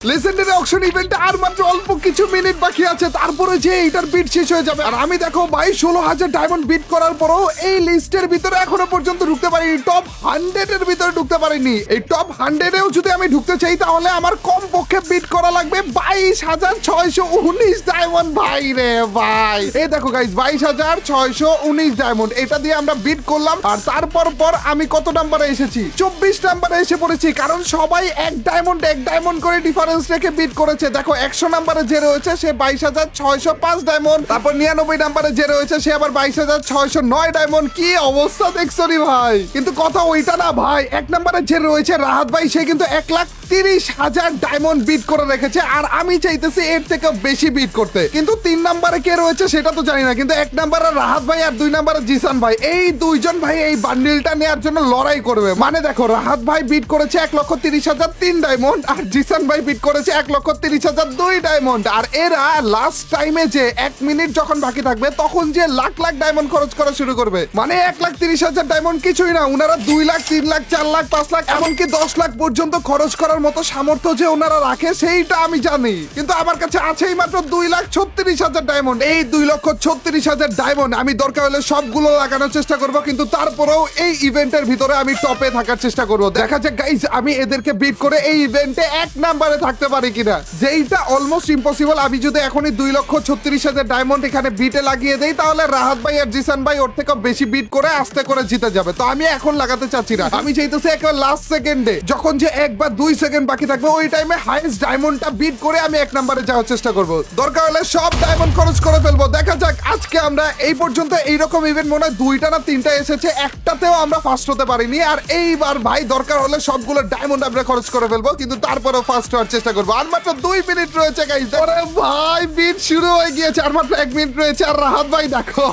Legendary auction ইভেন্টে আর মাত্র অল্প কিছু মিনিট বাকি আছে, তারপরে যে এইটার বিট শেষ হয়ে যাবে। আর আমি দেখো ভাই 16,000 ডায়মন্ড বিট করার পরও এই লিস্টের ভিতরে এখনো পর্যন্ত ঢুকতে পারিনি, টপ 100 এর ভিতরে ঢুকতে পারিনি। এই টপ 100 এও যদি আমি ঢুকতে চাই তাহলে আমার কম পক্ষে বিট করা লাগবে 22,619 ডায়মন্ড। ভাই রে ভাই, এই দেখো গাইস 22,619 ডায়মন্ড, এটা দিয়ে আমরা বিট করলাম। আর তারপর আমি কত নাম্বারে এসেছি? 24 নাম্বারে এসে পড়েছি, কারণ সবাই এক ডায়মন্ড করে ডিফারেন্স রেখে বিট করেছে। দেখো 100 নাম্বারে যে রয়েছে সে 22,605 ডায়মন্ড, তারপর 99 নাম্বারে যে রয়েছে সে আবার 22,609 ডায়মন্ড। কি অবস্থা দেখছো রে ভাই। কিন্তু কথা ওইটা না ভাই, 1 নাম্বারে যে রয়েছে রাহাত ভাই, সে কিন্তু 1,30,000 ডায়মন্ড বিট করে রেখেছে। আর আমি চাইতেছি এর থেকে বেশি বিট করতে। কিন্তু 3 নাম্বারে কে রয়েছে সেটা তো জানি না, কিন্তু 1 নাম্বারে রাহাত ভাই আর 2 নাম্বারে জিসান ভাই, এই দুইজন ভাই এই বান্ডিলটা নেওয়ার জন্য লড়াই করবে। মানে দেখো রাহাত ভাই বিট করেছে 1,30,003 ডায়মন্ড, আর জিসান ভাই বিট করেছে 1,30,002 ডায়মন্ড। আর এরা লাস্ট টাইমে যে 1 মিনিট যখন বাকি থাকবে তখন যে লাখ লাখ ডায়মন্ড খরচ করা শুরু করবে। মানে 1,30,000 ডায়মন্ড কিছুই না, উনারা 2 লাখ, 3 লাখ, 4 লাখ, 5 লাখ, এমনকি 10 লাখ পর্যন্ত খরচ করার মতো সামর্থ্য যে ওনারা রাখে সেইটা আমি জানি। কিন্তু আমার কাছে আছেই মাত্র 2,36,000 ডায়মন্ড। এই 2,36,000 ডায়মন্ড আমি দরকার হলে সবগুলো লাগানোর চেষ্টা করব, কিন্তু তারপরেও এই ইভেন্টের ভিতরে আমি টপে থাকার চেষ্টা করব। দেখা যাক গাইস আমি এদেরকে বিট করে এই ইভেন্টে 1 নাম্বারে থাকতে পারি কিনা, যেইটা অলমোস্ট ইম্পসিবল। আমি যদি এখনই 2,36,000 ডায়মন্ড এখানে বিটে লাগিয়ে দেই তাহলে রাহাত ভাই আর জিসান ভাই ওর থেকে বেশি বিট করে আস্তে করে জিতে যাবে। তো আমি এখন লাগাতে চাচ্ছি না, আমি চাইতেছি একেবারে লাস্ট সেকেন্ডে যখন যে 1 বা 2 সেকেন্ড বাকি থাকবে ওই টাইমে হাইয়েস্ট ডায়মন্ডটা বিট করে আমি 1 নাম্বারে যাওয়ার চেষ্টা করব। দরকার হলে সব ডায়মন্ড খরচ করে ফেলবো। দেখা যাক আজকে আমরা এই পর্যন্ত এইরকম ইভেন্ট মনে হয় 2টা না 3টা এসেছে, একটাতেও আমরা ফার্স্ট হতে পারিনি। আর এইবার ভাই দরকার হলে সবগুলো ডায়মন্ড আমরা খরচ করে ফেলবো, কিন্তু তারপরেও ফার্স্ট হওয়ার চেষ্টা করবো। আর মাত্র 2 মিনিট রয়েছে গাইস। আরে ভাই বিট শুরু হয়ে গিয়েছে, আর মাত্র 1 মিনিট রয়েছে। আর রাহাত ভাই দেখো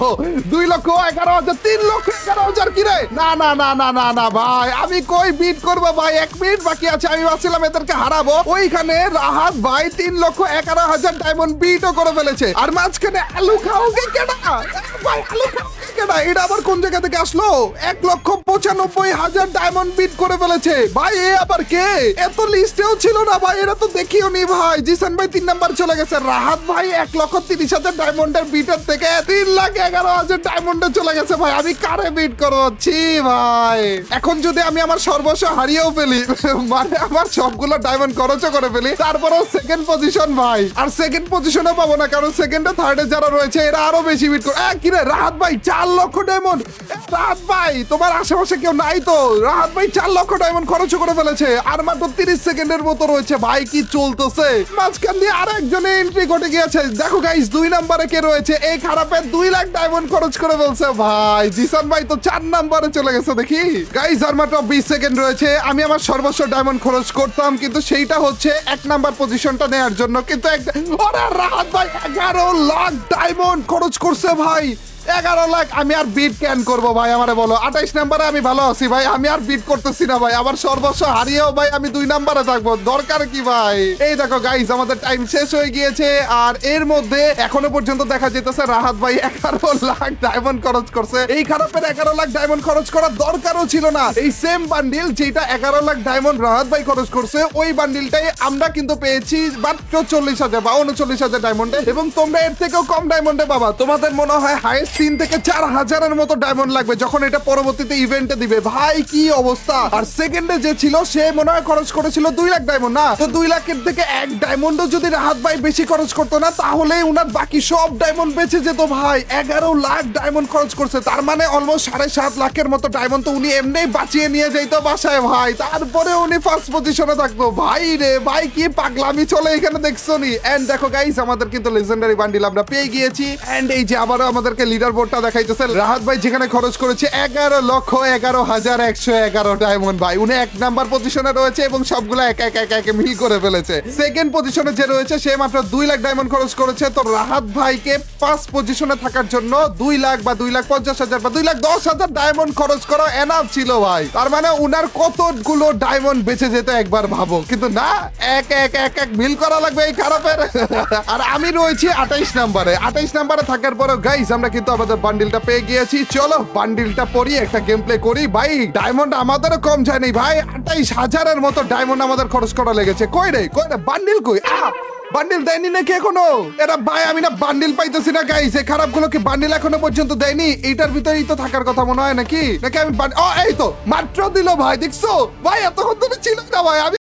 2,11,000, 3,11,000 কি রে? না না না না না না ভাই, আমি কই বিট করবো ভাই, 1 মিনিট বাকি আছে। আমি ভাবছিলাম এদেরকে হারাবো, ওইখানে রাহাত ভাই 3,11,000 ডায়মন্ড বিটও করে ফেলেছে। আর মাঝখানে আলু খাওকে কেনা ভাই, আলু খাওকে কেনা, এটা আবার কোন জায়গা থেকে আসলো? 1,95,000 ডায়মন্ড বিট করে ফেলেছে ভাই। এ আবার কে? এত লিস্টেও ছিল না ভাই, এটা তো দেখিও নি ভাই। জিসান ভাই 3 নাম্বার চলে গেছে, রাহাত ভাই 1,30,000 ডায়মন্ডের বিটের থেকে 3,11,000 ডায়মন্ডে চলে গেছে ভাই। আমি কারে বিট করছি ভাই? এখন যদি আমি আমার সর্বস্ব হারিয়েও ফেলি, মানে আমার সবগুলো ডায়মন্ড খরচও করে ফেলি, তারপরেও সেকেন্ড পজিশন ভাই, আর সেকেন্ড পজিশনও পাবো না, কারণ সেকেন্ডে থার্ডে যারা রয়েছে এরা আরো বেশি বিট করে। কি রে রাহাত ভাই 4 লক্ষ ডায়মন্ড? রাহাত ভাই তোমার আশেপাশে কেউ নাই তো? রাহাত ভাই 4 লক্ষ ডায়মন্ড খরচ করে ফেলেছে, আর মাত্র 30 সেকেন্ডের মতো রয়েছে ভাই। কি চলতেছে? মাঝখান দিয়ে আরেকজনে এন্ট্রি ঘটে গিয়েছে। দেখো গাইস 2 নাম্বারে কে রয়েছে? এই খারাপের 2 লাখ ডায়মন্ড খরচ করে ফেলছে ভাই। জিসান ভাই তো 4 নাম্বারে চলে গেছে দেখি। গাইস আর মাত্র 20 সেকেন্ড রয়েছে। আমি আমার সর্বোচ্চ ডায়মন্ড খরচ করতাম, কিন্তু সেইটা হচ্ছে 1 নাম্বার পজিশনটা নেয়ার জন্য। কিন্তু ওরে রাহাত ভাই 11 লাখ ডায়মন্ড খরচ করছে ভাই, 11 লাখ। আমি আর বিট ক্যান করবো ভাই, আমারে বলো। 28 নাম্বারে আমি ভালো আছি ভাই, আমি আর বিট করতেছি না ভাই। আমার সর্বস্ব হারিয়েও ভাই আমি 2 নাম্বারে থাকবো, দরকার কি ভাই? এই দেখো গাইস আমাদের টাইম শেষ হয়ে গিয়েছে, আর এর মধ্যে এখনো পর্যন্ত দেখা যেতেছে রাহাত ভাই 11 লাখ ডায়মন্ড খরচ করছে। এই খারাপের 11 লাখ ডায়মন্ড খরচ করার দরকারও ছিল না। এই সেম বান্ডিল যেটা 11 লাখ ডায়মন্ড রাহাত ভাই খরচ করছে, ওই বান্ডিলটাই আমরা কিন্তু পেয়েছি মাত্র 40,000 বা 39,000 ডায়মন্ডে, এবং তোমরা এর থেকেও কম ডায়মন্ডে পাবা। তোমাদের মনে হয় হাইয়েস্ট 3 থেকে 4,000-এর মতো ডায়মন্ড লাগবে যখন এটা পরবর্তীতে ইভেন্টে দিবে। ভাই কি অবস্থা! আর সেকেন্ডে যে ছিল সে মনে হয় খরচ করেছিল 2 লাখ ডায়মন্ড, না তো 2 লাখের থেকে 1 ডায়মন্ডও যদি রাহাত ভাই বেশি খরচ করতো না তাহলে উনার বাকি সব ডায়মন্ড বেঁচে যেত ভাই। 11 লাখ ডায়মন্ড খরচ করছে, তার মানে অলমোস্ট 7.5 লাখের মতো ডায়মন্ড তো উনি এমনিই বাঁচিয়ে নিয়ে যাইতো বাসায় ভাই, তারপরে উনি ফার্স্ট পজিশনে থাকতো। ভাই রে ভাই কি পাগলামি চলে এখানে, দেখছো নি? এন্ড দেখো গাইস আমাদের কিন্তু লেজেন্ডারি বান্ডিল আমরা পেয়ে গিয়েছি। এন্ড এই যে আবারও আমাদেরকে লিডার বোর্ডটা দেখাইতেছে। রাহাত ভাই যেখানে খরচ করেছে 11,11,111 ডায়মন্ড ভাই, উনি 1 নাম্বার পজিশনে রয়েছে এবং সবগুলো এক এক এক এক মিল করে ফেলেছে। সেকেন্ড পজিশনে যে রয়েছে সে মাত্র 2 লাখ ডায়মন্ড খরচ করেছে। তো রাহাত ভাইকে ফার্স্ট পজিশনে থাকার জন্য 2 লাখ বা 2,50,000 বা 2,10,000 ডায়মন্ড খরচ করা এনাফ ছিল ভাই। তার মানে উনার কতগুলো ডায়মন্ড বেঁচে যেত একবার ভাবো, কিন্তু না, এক এক এক এক মিল করা লাগবে এই খারাপের। আর আমি রয়েছি 28 নাম্বারে। 28 নাম্বারে থাকার পরে গাইস আমরা কিন্তু কিন্তু আমাদের বান্ডিলটা পেয়ে গিয়েছি। চলো বান্ডিলটা পরি, একটা গেম প্লে করি। ভাই ডায়মন্ড আমাদেরও কম যায়নি ভাই, 28,000-এর মতো ডায়মন্ড আমাদের খরচ করা লেগেছে। কই রে বান্ডিল কই? বান্ডিল দেয়নি নাকি এখনো? এরা ভাই আমি না বান্ডিল পাইতেছি না গাইস। এই খারাপ গুলো কি বান্ডিল এখনো পর্যন্ত দেয়নি? এইটার ভিতরেই তো থাকার কথা মনে হয় নাকি? নাকি আমি ও এই তো মাত্র দিল ভাই, দেখছো ভাই এতক্ষণ তুমি ছিল না ভাই। আমি